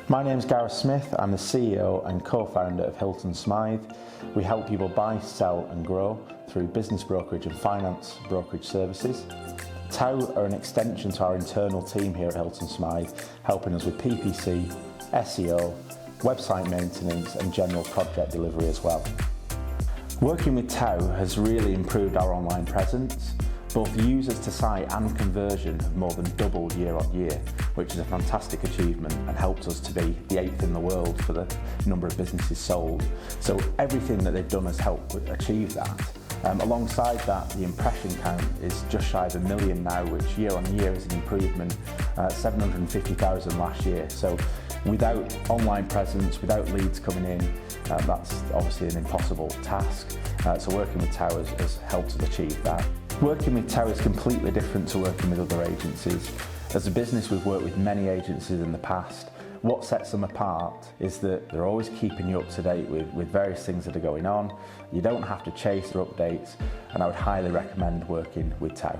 My name's Gareth Smyth. I'm the CEO and co-founder of Hilton Smythe. We help people buy, sell and grow through business brokerage and finance brokerage services. TOW are an extension to our internal team here at Hilton Smythe, helping us with PPC, SEO, website maintenance and general project delivery as well. Working with TOW has really improved our online presence. Both users to site and conversion have more than doubled year on year, which is a fantastic achievement and helps us to be the 8th in the world for the number of businesses sold. So everything that they've done has helped achieve that. Alongside that, the impression count is just shy of 1 million now, which year on year is an improvement, 750,000 last year. So without online presence, without leads coming in, that's obviously an impossible task. So working with TOW has helped us achieve that. Working with TOW is completely different to working with other agencies. As a business, we've worked with many agencies in the past. What sets them apart is that they're always keeping you up to date with various things that are going on. You don't have to chase their updates, and I would highly recommend working with TOW.